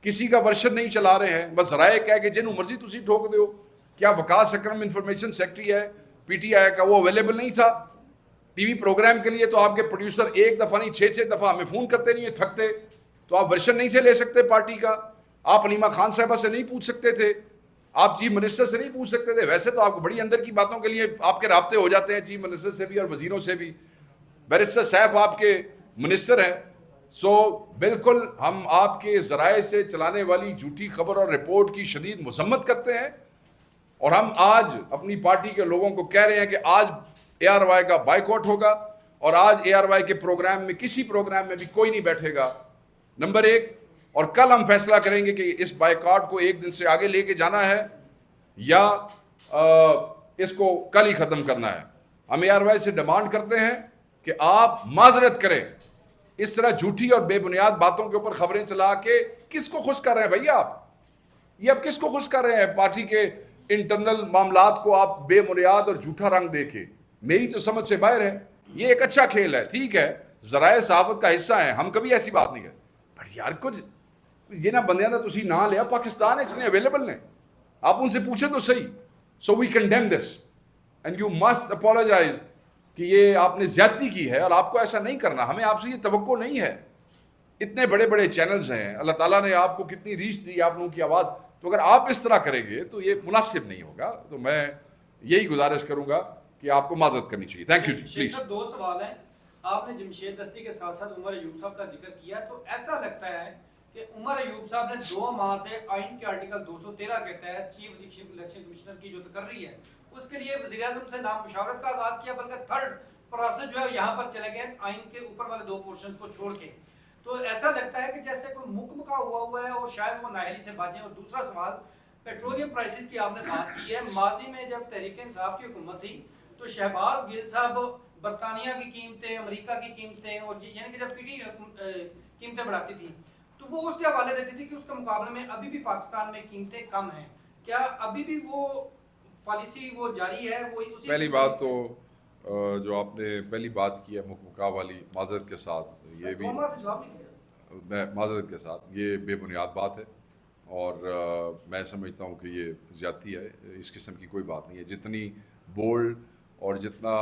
کسی کا ورشن نہیں چلا رہے ہیں, بس ذرائع کہہ کہ جنہوں مرضی تسی ٹھوک دیو. کیا وقاص اکرم انفارمیشن سیکٹری ہے پی ٹی آئی کا, وہ اویلیبل نہیں تھا ٹی وی پروگرام کے لیے؟ تو آپ کے پروڈیوسر ایک دفعہ نہیں 6 دفعہ ہمیں فون کرتے نہیں, تھکتے. تو آپ ورشن نہیں سے لے سکتے پارٹی کا؟ آپ علیمہ خان صاحبہ سے نہیں پوچھ سکتے تھے؟ آپ چیف منسٹر سے نہیں پوچھ سکتے تھے؟ ویسے تو آپ کو بڑی اندر کی باتوں کے لیے آپ کے رابطے ہو جاتے ہیں چیف منسٹر سے بھی اور وزیروں سے بھی. بیرسٹر سیف آپ کے منسٹر ہیں. سو بالکل ہم آپ کے ذرائع سے چلانے والی جھوٹی خبر اور رپورٹ کی شدید مذمت کرتے ہیں, اور ہم آج اپنی پارٹی کے لوگوں کو کہہ رہے ہیں کہ آج اے آر وائی کا بائیکاٹ ہوگا, اور آج اے آر وائی کے پروگرام میں کسی پروگرام میں بھی کوئی نہیں بیٹھے گا, نمبر 1. اور کل ہم فیصلہ کریں گے کہ اس بائیکاٹ کو ایک دن سے آگے لے کے جانا ہے یا اس کو کل ہی ختم کرنا ہے. ہم اے آر وائی سے ڈیمانڈ کرتے ہیں کہ آپ معذرت کریں. اس طرح جھوٹی اور بے بنیاد باتوں کے اوپر خبریں چلا کے کس کو خوش کر رہے ہیں بھیا آپ؟ یہ اب کس کو خوش کر رہے ہیں؟ پارٹی کے انٹرنل معاملات کو آپ بے بنیاد اور جھوٹا رنگ دے کے, میری تو سمجھ سے باہر ہے. یہ ایک اچھا کھیل ہے, ٹھیک ہے, ذرائع صحافت کا حصہ ہیں, ہم کبھی ایسی بات نہیں کرتے, بٹ یار کچھ یہ نہ بندیاں نہ تسی نہ لیا پاکستان اس نے اویلیبل نے, آپ ان سے پوچھیں تو صحیح. So we condemn this and you must apologize کہ یہ آپ نے زیادتی کی ہے, اور آپ کو ایسا نہیں کرنا. ہمیں آپ سے یہ توقع نہیں ہے. اتنے بڑے بڑے چینلز ہیں, اللہ تعالیٰ نے آپ کو کتنی ریچ دی آپ لوگوں کی آواز, تو اگر آپ اس طرح کریں گے تو یہ مناسب نہیں ہوگا. تو میں یہی گزارش کروں گا کہ آپ کو معذرت کرنی چاہیے. Thank you G. پلیز. 2 سوال ہیں. آپ نے جمشید دستی کے ساتھ ساتھ عمر ایوب صاحب کا ذکر کیا, تو ایسا لگتا ہے کہ عمر ایوب صاحب نے 2 ماہ سے آئین کے آرٹیکل 213 کے تحت چیف الیکشن کمشنر کی جو تقرری ہے اس کے لیے وزیر اعظم سے نام مشاورت کا آغاز کیا, بلکہ تھرڈ پروسیس جو ہے یہاں پر چلے گئے آئین کے اوپر والے 2 پورشنز کو چھوڑ کے. تو ایسا لگتا ہے کہ جیسے کوئی مکمکا ہوا ہے اور شاید وہ نااہلی سے باجیں. اور دوسرا سوال, پیٹرولیم پرائسز کی آپ نے بات کی ہے. ماضی میں جب تحریک انصاف کی حکومت تھی تو شہباز گل صاحب برطانیہ کی قیمتیں, امریکہ کی قیمتیں, اور یعنی کہ جب پی ٹی قیمتیں بڑھاتی تھی تو وہ اس کے حوالے دیتی تھی کہ اس کے مقابلے میں ابھی بھی پاکستان میں قیمتیں کم ہیں. کیا ابھی بھی وہ پالیسی وہ جاری ہے؟ وہ اسی پہلی بات تو جو آپ نے پہلی بات کی ہے مکمکا والی, معذرت کے ساتھ یہ بھی معذرت کے ساتھ یہ بے بنیاد بات ہے, اور میں سمجھتا ہوں کہ یہ زیادتی ہے. اس قسم کی کوئی بات نہیں ہے. جتنی بولڈ اور جتنا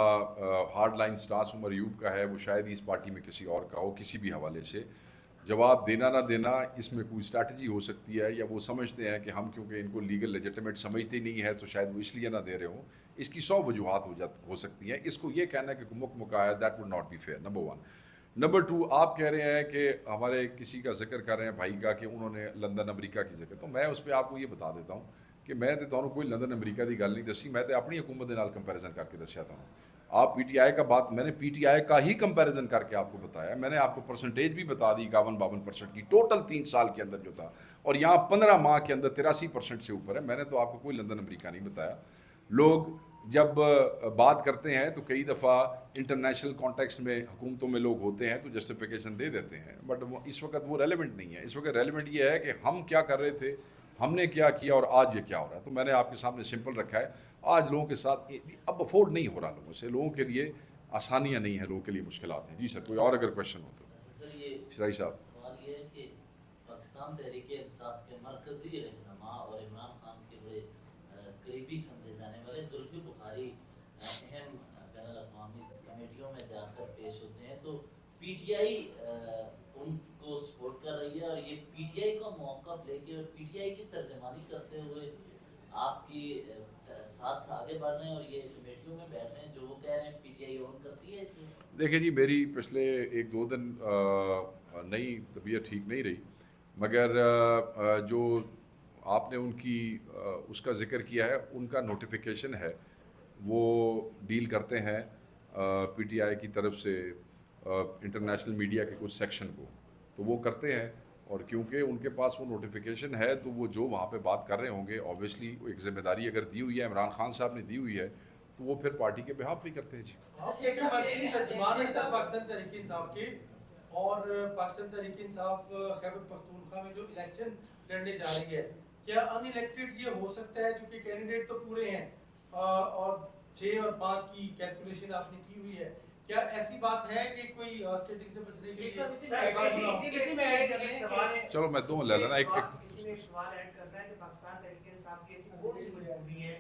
hard line stance Omar Ayub کا ہے وہ شاید ہی اس پارٹی میں کسی اور کا ہو. کسی بھی حوالے سے جواب دینا نہ دینا اس میں کوئی اسٹریٹجی ہو سکتی ہے, یا وہ سمجھتے ہیں کہ ہم کیونکہ ان کو لیگل لیجیٹیمیٹ سمجھتے نہیں ہے تو شاید وہ اس لیے نہ دے رہے ہوں. اس کی 100 وجوہات ہو سکتی ہیں. اس کو یہ کہنا ہے کہ مکمکا ہے, that would not be fair, number 1. Number 2, آپ کہہ رہے ہیں کہ ہمارے کسی کا ذکر کر رہے ہیں بھائی کا کہ انہوں نے لندن امریکہ کی ذکر, تو میں اس پہ آپ کو یہ بتا دیتا ہوں کہ میں تو تمہیں کوئی لندن امریکہ کی گل نہیں دسی, میں تو اپنی حکومت کے نال کمپیریزن کر کے دسیا تھا. آپ پی ٹی آئی کا بات, میں نے پی ٹی آئی کا ہی کمپیریزن کر کے آپ کو بتایا. میں نے آپ کو پرسنٹیج بھی بتا دی 51-52% کی ٹوٹل 3 سال کے اندر جو تھا, اور یہاں 15 ماہ کے اندر 83% سے اوپر ہے. میں نے تو آپ کو کوئی لندن امریکہ نہیں بتایا. لوگ جب بات کرتے ہیں تو کئی دفعہ انٹرنیشنل کانٹیکسٹ میں حکومتوں میں لوگ ہوتے ہیں تو جسٹیفیکیشن دے دیتے ہیں, بٹ اس وقت وہ ریلیونٹ نہیں ہے. اس وقت ریلیونٹ یہ ہے کہ ہم کیا کر رہے تھے, ہم نے کیا کیا, اور آج یہ کیا ہو رہا ہے. تو میں نے آپ کے سامنے سمپل رکھا ہے. آج لوگوں کے ساتھ اب افورڈ نہیں ہو رہا, لوگوں سے, لوگوں کے لیے آسانیاں نہیں ہیں, لوگوں کے لیے مشکلات ہیں. جی سر, کوئی اور اگر کویشچن ہو تو. شرائی صاحب, سوال یہ ہے کہ پاکستان تحریک انصاف کے مرکزی رہنما اور عمران خان کے بڑے قریبی سمجھے جانے والے زلفی بخاری اہم بین الاقوامی کمیٹیوں میں جا کر پیش ہوتے ہیں, تو پی ٹی آئی ان کو سپورٹ کر رہی ہے, اور یہ پی ٹی آئی کا موقف لے کے پی ٹی آئی کی ترجمانی کرتے ہوئے آپ کی ساتھ آگے بڑھ رہے ہیں, اور یہ کمیٹیوں میں بیٹھ رہے ہیں جو وہ کہہ رہے ہیں پی ٹی آئی اون کرتی ہے اسے. دیکھیں جی, میری پچھلے 1-2 دن نئی طبیعت ٹھیک نہیں رہی, مگر جو آپ نے ان کی اس کا ذکر کیا ہے, ان کا نوٹیفیکیشن ہے, وہ ڈیل کرتے ہیں پی ٹی آئی کی طرف سے انٹرنیشنل میڈیا کے کچھ سیکشن کو, تو وہ کرتے ہیں. اور کیونکہ ان کے پاس وہ نوٹیفیکیشن ہے تو وہ جو وہاں پہ بات کر رہے ہوں گے, اوبیسلی ایک ذمہ داری اگر دی ہوئی ہے, عمران خان صاحب نے دی ہوئی ہے, تو وہ پھر پارٹی کے بہاف بھی کرتے ہیں. جی, پاکستان تحریک انصاف کے اور پاکستان تحریک انصاف خیبر پختونخوا میں جو الیکشن لڑنے جا رہی ہے, کیا ان الیکٹڈ یہ ہو سکتا ہے, کیونکہ کینڈیڈیٹ تو پورے ہیں اور 6 اور 5 کی کیلکولیشن آپ نے کی ہوئی ہے, کیا ایسی بات ہے کہ کوئی اسٹیٹنگ سے بچنے کے لیے چلو میں دو لے لینا ایک اسی میں ایک سوال ایڈ کرنا ہے کہ پاکستان تحریک انصاف کی ایسی کون سی مجبوری ہے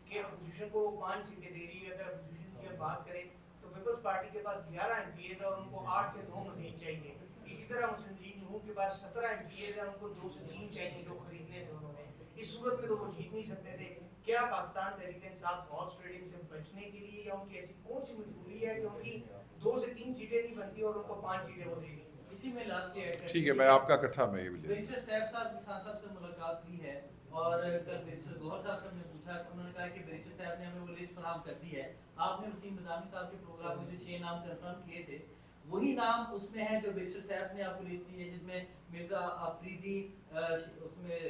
کہ اپوزیشن کو 5 سیٹیں دے رہی ہے. اگر اپوزیشن کی ہم بات کریں تو پیپلز پارٹی کے پاس 11 ایم پی ایز اور ان کو 8 سے 2 مزید چاہیے. اسی طرح مسلم لیگ نون کے پاس 17 ایم پی ایز ہیں, ان کو 2 سے 3 چاہیے جو خریدنے تھے انہوں نے. اس صورت میں تو وہ جیت نہیں سکتے تھے. کیا پاکستان تحریک انصاف ہارس ٹریڈنگ سے بچنے کے لیے یا ان کی ایسی کون سی مجبوری ہے کہ ان کی 2 سے 3 سیٹیں نہیں بنتی اور ان کو 5 سیٹیں وہ دے گی؟ اسی میں لاسٹ ایڈ کریں. ٹھیک ہے میں آپ کا اکٹھا میں یہ بھی لے بیرسٹر صاحب خان صاحب سے ملاقات کی ہے اور کل بیرسٹر گوہر صاحب سے ہم نے پوچھا, انہوں نے کہا کہ بیرسٹر صاحب نے ہمیں وہ لسٹ فراہم کر دی ہے. آپ نے وسیم نظامی صاحب کے پروگرام میں جو 6 نام کنفرم کیے تھے وہی نام اس میں ہیں جو بیرسٹر صاحب نے آپ کو لسٹ دی ہے, جس میں مرزا آفریدی, اس میں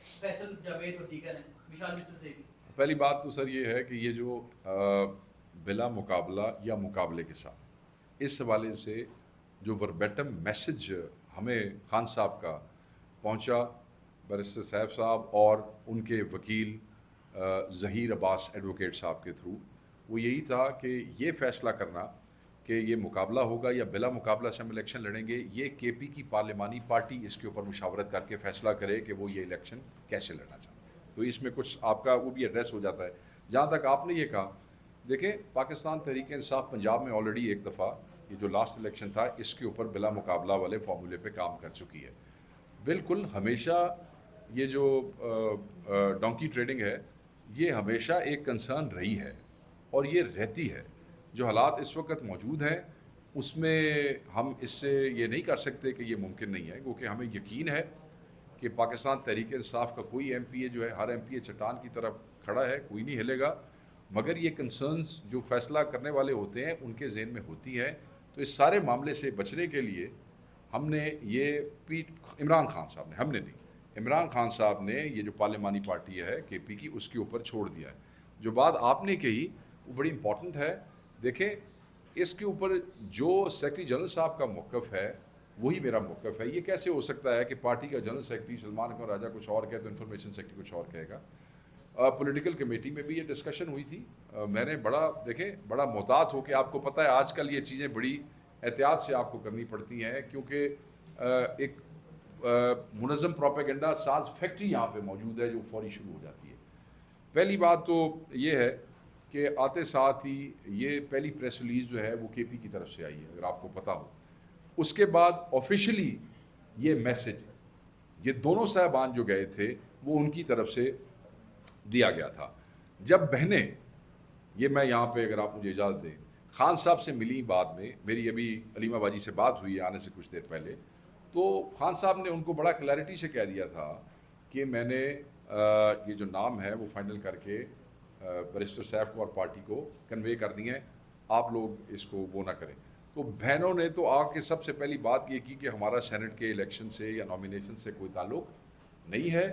فیصل جاوید اور دیگر ہیں, وشال مشر دیگی. پہلی بات تو سر یہ ہے کہ یہ جو بلا مقابلہ یا مقابلے کے ساتھ اس حوالے سے جو وربیٹم میسج ہمیں خان صاحب کا پہنچا بیرسٹر صاحب اور ان کے وکیل ظہیر عباس ایڈوکیٹ صاحب کے تھرو, وہ یہی تھا کہ یہ فیصلہ کرنا کہ یہ مقابلہ ہوگا یا بلا مقابلہ سے ہم الیکشن لڑیں گے, یہ کے پی کی پارلیمانی پارٹی اس کے اوپر مشاورت کر کے فیصلہ کرے کہ وہ یہ الیکشن کیسے لڑنا چاہتے ہیں. تو اس میں کچھ آپ کا وہ بھی ایڈریس ہو جاتا ہے. جہاں تک آپ نے یہ کہا, دیکھیں پاکستان تحریک انصاف پنجاب میں آلریڈی ایک دفعہ یہ جو لاسٹ الیکشن تھا اس کے اوپر بلا مقابلہ والے فارمولے پہ کام کر چکی ہے. بالکل ہمیشہ یہ جو ڈونکی ٹریڈنگ ہے یہ ہمیشہ ایک کنسرن رہی ہے اور یہ رہتی ہے. جو حالات اس وقت موجود ہیں اس میں ہم اس سے یہ نہیں کر سکتے کہ یہ ممکن نہیں ہے, کیونکہ ہمیں یقین ہے کہ پاکستان تحریک انصاف کا کوئی ایم پی اے جو ہے, ہر ایم پی اے چٹان کی طرف کھڑا ہے, کوئی نہیں ہلے گا. مگر یہ کنسرنز جو فیصلہ کرنے والے ہوتے ہیں ان کے ذہن میں ہوتی ہے. تو اس سارے معاملے سے بچنے کے لیے ہم نے یہ عمران خان صاحب نے, ہم نے نہیں, عمران خان صاحب نے یہ جو پارلیمانی پارٹی ہے کے پی کی اس کے اوپر چھوڑ دیا ہے. جو بات آپ نے کہی وہ بڑی امپورٹنٹ ہے. دیکھیں اس کے اوپر جو سیکرٹری جنرل صاحب کا موقف ہے وہی میرا موقف ہے. یہ کیسے ہو سکتا ہے کہ پارٹی کا جنرل سیکرٹری سلمان اکمل راجہ کچھ اور کہے تو انفارمیشن سیکرٹری کچھ اور کہے گا. پولیٹیکل کمیٹی میں بھی یہ ڈسکشن ہوئی تھی. میں نے بڑا محتاط ہو کے, آپ کو پتہ ہے آج کل یہ چیزیں بڑی احتیاط سے آپ کو کرنی پڑتی ہیں کیونکہ ایک منظم پروپیگنڈا ساز فیکٹری یہاں پہ موجود ہے جو فوری شروع ہو جاتی ہے. پہلی بات تو یہ ہے کہ آتے ساتھ ہی یہ پہلی پریس ریلیز جو ہے وہ کے پی کی طرف سے آئی ہے, اگر آپ کو پتہ ہو. اس کے بعد آفیشلی یہ میسج یہ دونوں صاحبان جو گئے تھے وہ ان کی طرف سے دیا گیا تھا. جب بہنیں, یہ میں یہاں پہ اگر آپ مجھے اجازت دیں, خان صاحب سے ملی بعد میں, میری ابھی علیمہ باجی سے بات ہوئی آنے سے کچھ دیر پہلے, تو خان صاحب نے ان کو بڑا کلیئرٹی سے کہہ دیا تھا کہ میں نے یہ جو نام ہے وہ فائنل کر کے بیرسٹر صاحب کو اور پارٹی کو کنوے کر دی ہیں, آپ لوگ اس کو وہ نہ کریں. تو بہنوں نے تو آ کے سب سے پہلی بات یہ کی کہ ہمارا سینٹ کے الیکشن سے یا نامینیشن سے کوئی تعلق نہیں ہے.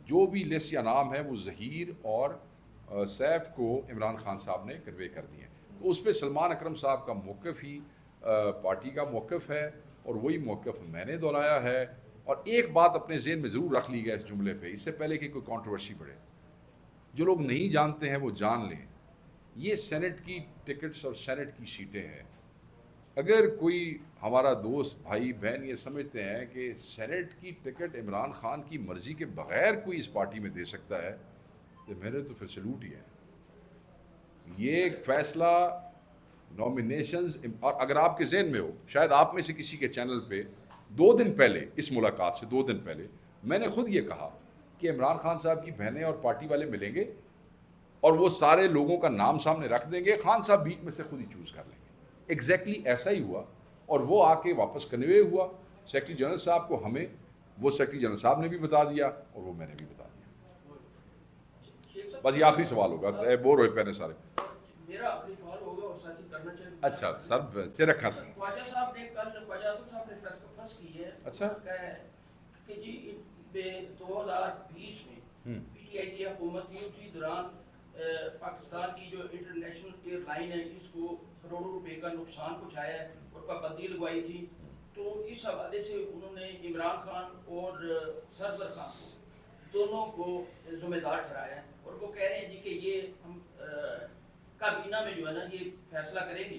جو بھی لسٹ یا نام ہے وہ ظہیر اور سیف کو عمران خان صاحب نے کنوے کر دی ہیں. تو اس پہ سلمان اکرم صاحب کا موقف ہی پارٹی کا موقف ہے اور وہی موقف میں نے دہرایا ہے. اور ایک بات اپنے ذہن میں ضرور رکھ لی گیا اس جملے پہ, اس سے پہلے کہ کوئی کنٹروورسی بڑھے, جو لوگ نہیں جانتے ہیں وہ جان لیں, یہ سینٹ کی ٹکٹس اور سینٹ کی سیٹیں ہیں. اگر کوئی ہمارا دوست بھائی بہن یہ سمجھتے ہیں کہ سینٹ کی ٹکٹ عمران خان کی مرضی کے بغیر کوئی اس پارٹی میں دے سکتا ہے تو میں نے تو پھر سلوٹ ہی ہے. یہ فیصلہ نامینیشنز, اور اگر آپ کے ذہن میں ہو, شاید آپ میں سے کسی کے چینل پہ 2 دن پہلے, اس ملاقات سے 2 دن پہلے میں نے خود یہ کہا کہ عمران خان صاحب کی بہنیں اور پارٹی والے ملیں گے اور وہ سارے لوگوں کا نام سامنے رکھ دیں گے, خان صاحب بیچ میں سے خود ہی چوز کر لیں گے. ایگزیکٹلی ایسا ہی ہوا اور وہ آ کے واپس کنوے ہوا سیکرٹری جنرل صاحب کو. ہمیں وہ سیکرٹری جنرل صاحب نے بھی بتا دیا اور وہ میں نے بھی بتا دیا. بس یہ آخری سوال ہوگا, بور ہوئے پہلے سارے. میرا آخری سوال ہوگا اور ساتھ ہی کرنا چاہیے. اچھا سر سے رکھا تھا. خواجہ صاحب نے کل خواجہ اعظم صاحب نے پریس کانفرنس کی ہے. اچھا. کہا ہے کہ جی 2020 میں پی ٹی آئی کی حکومت تھی, اسی دوران پاکستان کی جو انٹرنیشنل ایئر لائن ہے اس کو کروڑوں روپے کا نقصان پہنچایا ہے اور پابندی لگوائی تھی. تو اس حوالے سے انہوں نے عمران خان اور سرور خان کو دونوں کو ذمہ دار ٹھہرایا ہے اور وہ کہہ رہے ہیں جی کہ یہ ہم کابینہ میں جو ہے نا یہ فیصلہ کریں گے